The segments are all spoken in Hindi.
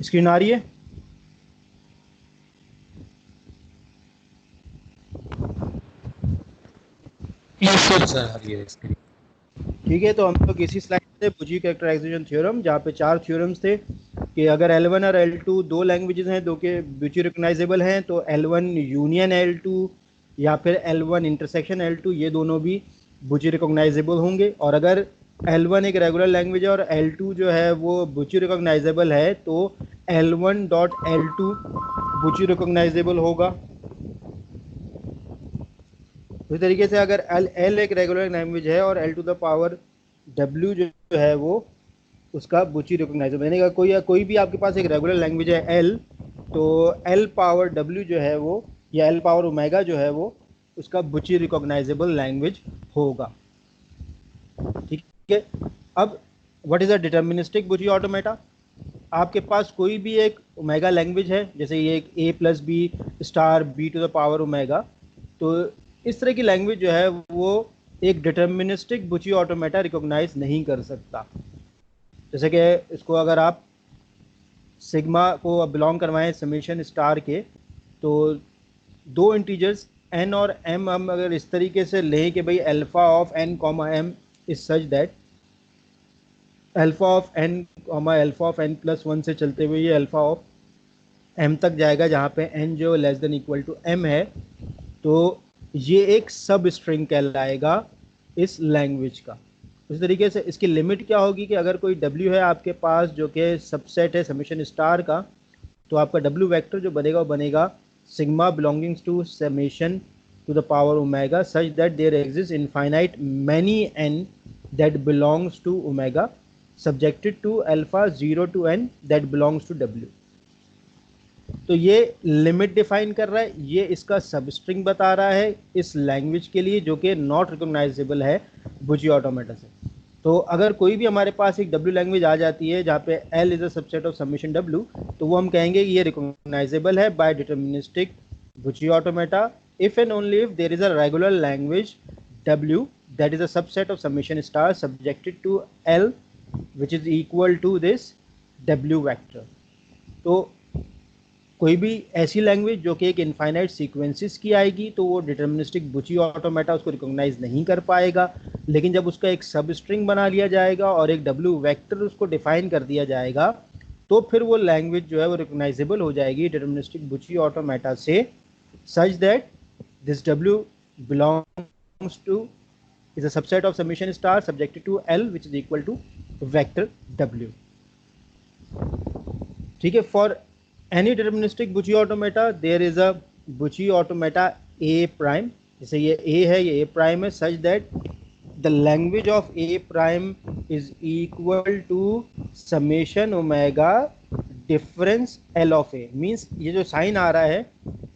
स्क्रीन आ रही है? यस सर आ रही है स्क्रीन। ठीक है, तो हम लोग इसी स्लाइड से बुची कैरेक्टराइजेशन थ्योरम, जहाँ पे 4 थ्योरम्स थे कि अगर L1 और L2 दो लैंग्वेजेस हैं, दो के बुची रिकॉग्नाइजेबल हैं, तो L1 यूनियन L2 या फिर L1 इंटरसेक्शन L2 ये दोनों भी बुची रिकॉग्नाइजेबल होंगे। और अगर L1 एक रेगुलर लैंग्वेज है और L2 जो है वो बुची रिकॉग्नाइजेबल है, तो L1 डॉट L2 बुची रिकॉग्नाइजेबल होगा। उसी तरीके से अगर L एक रेगुलर लैंग्वेज है और L to the power W जो है वो उसका बुची रिकॉग्नाइजेबल, यानी कि कोई भी आपके पास एक रेगुलर लैंग्वेज है L, तो L पावर W जो है वो, या L पावर ओमेगा जो है वो उसका बुची रिकॉग्नाइजेबल लैंग्वेज होगा। ठीक है, अब what is a deterministic Buchi automata? आपके पास कोई भी एक ओमेगा लैंग्वेज है, जैसे ये एक A plus B star B to the power omega, तो इस तरह की लैंग्वेज जो है वो एक डिटर्मिनिस्टिक बुची ऑटोमेटा रिकॉग्नाइज नहीं कर सकता। जैसे कि इसको अगर आप सिग्मा को बिलोंग करवाएं समेशन स्टार के, तो दो इंटीजर्स n और m हम अगर इस तरीके से लें कि भाई alpha of n comma m is such that alpha of n comma alpha of n plus one से चलते हुए ये अल्फा ऑफ m तक जाएगा, जहाँ पे n जो less than equal to m है, तो ये एक सब स्ट्रिंग कहलाएगा इस लैंग्वेज का। उसी तरीके से इसकी लिमिट क्या होगी कि अगर कोई w है आपके पास जो कि सबसेट है समेशन स्टार का, तो आपका w वेक्टर जो बनेगा वो बनेगा sigma belongings to summation to the power omega such that there exist infinite many n that belongs to omega subjected to alpha 0 to n that belongs to w। तो ये लिमिट डिफाइन कर रहा है, ये इसका सबस्ट्रिंग बता रहा है इस लैंग्वेज के लिए जो कि नॉट रिकॉग्नाइजेबल है बुची ऑटोमेटा से। तो अगर कोई भी हमारे पास एक W लैंग्वेज आ जाती है जहाँ पे L is a subset of summation W, तो वो हम कहेंगे कि ये रिकॉग्नाइजेबल है by deterministic Buchi automata if and only if there is a regular language W that is a subset of summation star subjected to L which is equal to this W vector। तो कोई भी ऐसी लैंग्वेज जो कि एक इनफाइनाइट सीक्वेंसेस की आएगी तो वो डिटर्मिनिस्टिक बुची ऑटोमेटा उसको रिकॉग्नाइज नहीं कर पाएगा, लेकिन जब उसका एक सब स्ट्रिंग बना लिया जाएगा और एक W वेक्टर उसको डिफाइन कर दिया जाएगा, तो फिर वो लैंग्वेज जो है वो रिकॉग्नाइजेबल हो जाएगी डिटर्मिनिस्टिक बुची ऑटोमेटा से such that this W belongs to is a subset of summation star subjected to L which is equal to vector W। ठीक है, for any deterministic Bucci automata there is a Bucci automata A prime, जैसे ये A है ये A prime है such that the language of A prime is equal to summation omega difference L of A। Means ये जो साइन आ रहा है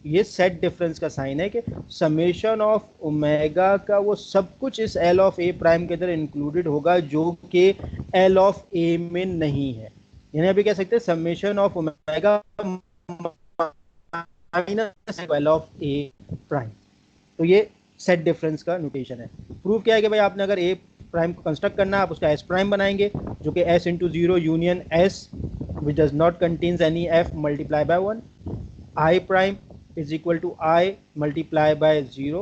ये सेट डिफरेंस का साइन है कि समेशन ऑफ ओमेगा का वो सब कुछ इस L ऑफ A प्राइम के अंदर इंक्लूडेड होगा जो कि L ऑफ A में नहीं है। यानी अभी कह सकते हैं summation of omega minus L of A prime. तो ये सेट डिफरेंस का नोटेशन है। प्रूफ क्या है कि भाई आपने अगर A प्राइम को कंस्ट्रक्ट करना है, आप उसका S प्राइम बनाएंगे जो कि S into zero union S which does not contains any F multiply by 1, I prime is equal to I multiply by 0,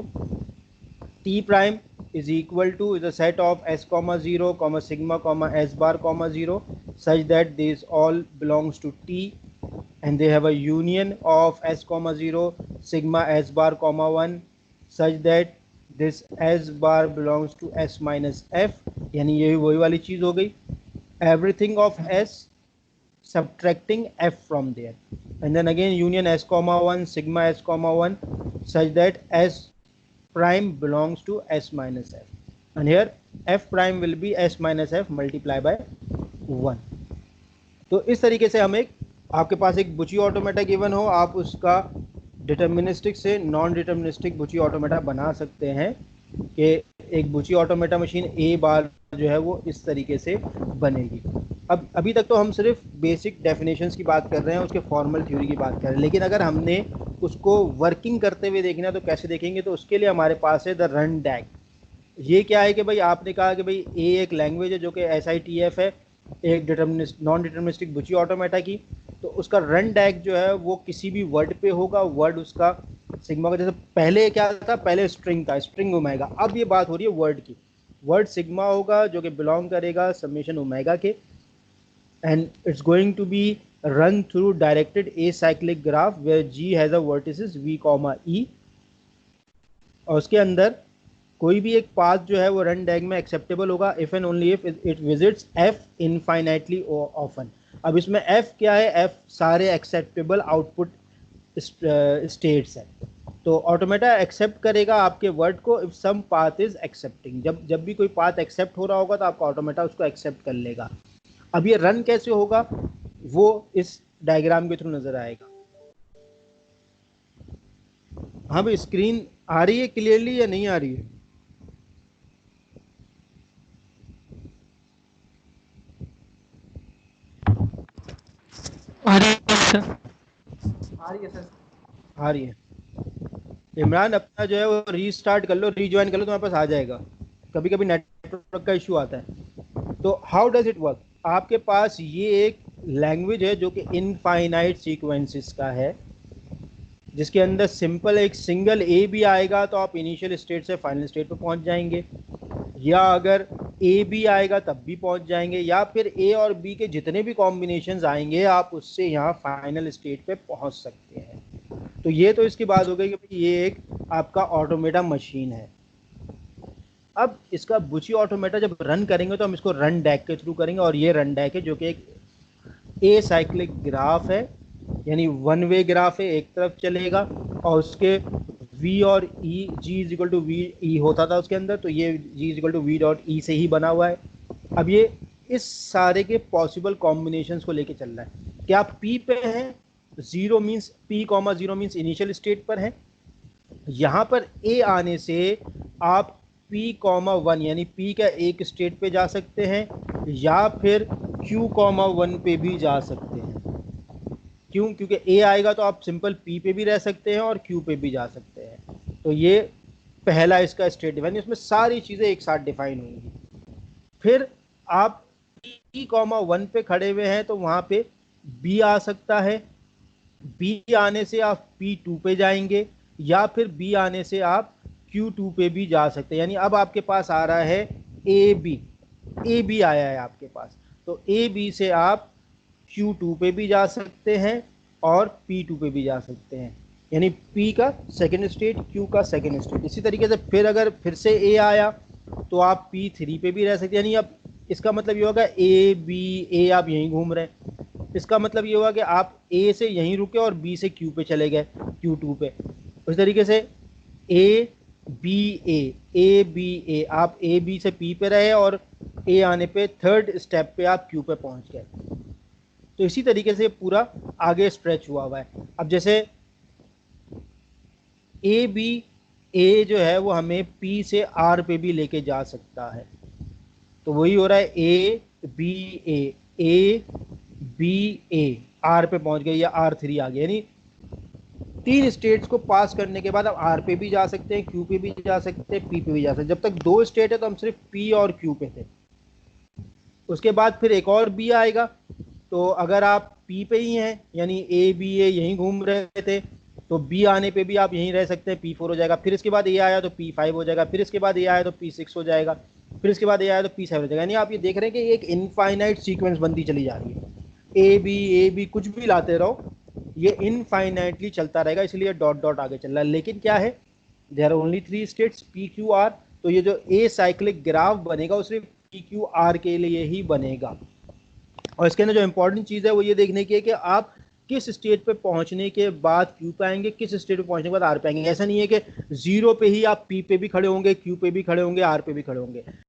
T prime is equal to is a set of S comma 0 comma sigma comma S bar comma 0 such that these all belongs to T and they have a union of S comma 0 sigma S bar comma 1 such that this S bar belongs to S minus F। यानी यही वही वाली चीज हो गई, everything of S subtracting F from there and then again union S comma 1 sigma S comma 1 such that S prime belongs to S minus F and here F prime will be S minus F multiply by 1। तो इस तरीके से हम एक आपके पास एक बुची ऑटोमेटा गिवन हो, आप उसका डिटर्मिनिस्टिक से नॉन डिटर्मिनिस्टिक बुची ऑटोमेटा बना सकते हैं कि एक बुची ऑटोमेटा मशीन A बार जो है वो इस तरीके से बनेगी। अब अभी तक तो हम सिर्फ बेसिक डेफिनेशंस की बात कर रहे हैं, उसके फॉर्मल थ्योरी की बात कर रहे हैं, लेकिन अगर हमने उसको वर्किंग करते हुए देखना है तो कैसे देखेंगे, तो उसके लिए हमारे पास है द रन डैग। ये क्या है कि भाई आपने कहा कि भाई A एक लैंग्वेज है जो कि SITF है, एक नॉन डिटर्मिनिस्टिक बुची ऑटोमेटा की, तो उसका रन डैग जो है वो किसी भी वर्ड पे होगा, वर्ड उसका सिग्मा का, जैसे पहले क्या था, पहले स्ट्रिंग था, स्ट्रिंग ओमेगा, अब ये बात हो रही है वर्ड की, वर्ड सिग्मा होगा जो कि बिलोंग करेगा समेशन ओमेगा के, and it's going to be run through directed acyclic graph where G has a vertices V, E, और उसके अंदर कोई भी एक पाथ जो है वो रन डैग में एक्सेप्टेबल होगा if and only if it visits f infinitely often. अब इसमें f क्या है, f सारे एक्सेप्टेबल आउटपुट स्टेट्स है, तो ऑटोमेटा एक्सेप्ट करेगा आपके वर्ड को if some path is accepting, जब भी कोई पाथ एक्सेप्ट हो रहा होगा तो आपका ऑटोमेटा उसको एक्सेप्ट कर लेगा। अब ये रन कैसे होगा वो इस डायग्राम के थ्रू नजर आएगा। हाँ भाई, स्क्रीन आ रही है क्लियरली या नहीं आ रही है? आ रही है सर। आ रही है सर, आ रही है। इमरान अपना जो है वो रीस्टार्ट कर लो, रीज्वाइन कर लो, तुम्हारे पास आ जाएगा। कभी कभी नेटवर्क का इशू आता है। तो हाउ डज इट वर्क, आपके पास ये एक लैंग्वेज है जो कि इनफाइनाइट सीक्वेंसेस का है, जिसके अंदर सिंपल एक सिंगल ए भी आएगा तो आप इनिशियल स्टेट से फाइनल स्टेट पे पहुंच जाएंगे, या अगर ए बी आएगा तब भी पहुंच जाएंगे, या फिर ए और बी के जितने भी कॉम्बिनेशंस आएंगे आप उससे यहाँ फाइनल स्टेट पे पहुंच सकते हैं। तो ये तो इसकी बात हो गई कि ये एक आपका ऑटोमेटा मशीन है। अब इसका बुची ऑटोमेटा जब रन करेंगे तो हम इसको रन डैक के थ्रू करेंगे, और ये रन डैक है जो कि एक ए साइक्लिक ग्राफ है, यानी वन वे ग्राफ है, एक तरफ चलेगा और उसके v और e, g is equal to V E होता था उसके अंदर, तो ये g is equal to V dot E से ही बना हुआ है। अब ये इस सारे के पॉसिबल कॉम्बिनेशंस को लेके चल रहा है कि आप p पे हैं, 0 means p, 0 means initial state पर है, यहाँ पर a आने से आप p, 1 यानी p का एक स्टेट पे जा सकते हैं, या फिर q, 1 पे भी जा सकते हैं। क्यों? क्योंकि a आएगा तो आप सिंपल p पे भी रह सकते हैं और q पे भी जा सकते हैं। तो ये पहला इसका स्टेट डिफाइन, इसमें सारी चीज़ें एक साथ डिफाइन होंगी। फिर आप p, 1 पे खड़े हुए हैं तो वहाँ पे b आ सकता है, b आने से आप p2 पे जाएंगे, या फिर b आने से आप q2 पे भी जा सकते हैं। यानी अब आपके पास आ रहा है a b आया है आपके पास, तो a b से आप Q2 पे भी जा सकते हैं और P2 पे भी जा सकते हैं, यानी P का सेकेंड स्टेट, Q का सेकेंड स्टेट। इसी तरीके से फिर अगर फिर से A आया तो आप P3 पे भी रह सकते हैं, यानी अब इसका मतलब ये होगा A आप यहीं घूम रहे हैं, इसका मतलब ये होगा कि आप A से यहीं रुके और B से Q पे चले गए, Q2 पे। उस तरीके से A आप A B से P पे रहे और A आने पे थर्ड स्टेप पे आप Q पे पहुंच गए। तो इसी तरीके से पूरा आगे स्ट्रेच हुआ है। अब जैसे ए जो है वो हमें P से R पे भी लेके जा सकता है, तो वही हो रहा है A B A R पे पहुंच गए या R3 आ गया, यानी 3 स्टेट्स को पास करने के बाद आप R पे भी जा सकते हैं, Q पे भी जा सकते हैं, P पे भी जा सकते हैं। जब तक 2 स्टेट है तो हम सिर्फ P और Q पे थे, उसके बाद फिर एक और B आएगा, तो अगर आप P पे ही हैं यानी A यहीं घूम रहे थे तो B आने पे भी आप यहीं रह सकते हैं, P4 हो जाएगा। फिर इसके बाद A आया तो P5 हो जाएगा, फिर इसके बाद A आया तो P6 हो जाएगा, फिर इसके बाद A आया तो P7 हो जाएगा। यानी आप ये देख रहे हैं कि एक इनफाइनाइट सीक्वेंस बनती चली जा रही है, A B कुछ भी लाते रहो, ये इनफाइनाइटली चलता रहेगा, इसलिए डॉट डॉट आगे चल रहा है। लेकिन क्या है, there are only 3 states P Q R, तो ये जो ए साइक्लिक ग्राफ बनेगा वो सिर्फ P Q R के लिए ही बनेगा। और इसके अंदर जो इंपॉर्टेंट चीज़ है वो ये देखने की है कि आप किस स्टेट पे पहुंचने के बाद Q पे आएंगे, किस स्टेट पे पहुंचने के बाद R पे आएंगे। ऐसा नहीं है कि 0 पे ही आप P पे भी खड़े होंगे, Q पे भी खड़े होंगे, R पे भी खड़े होंगे।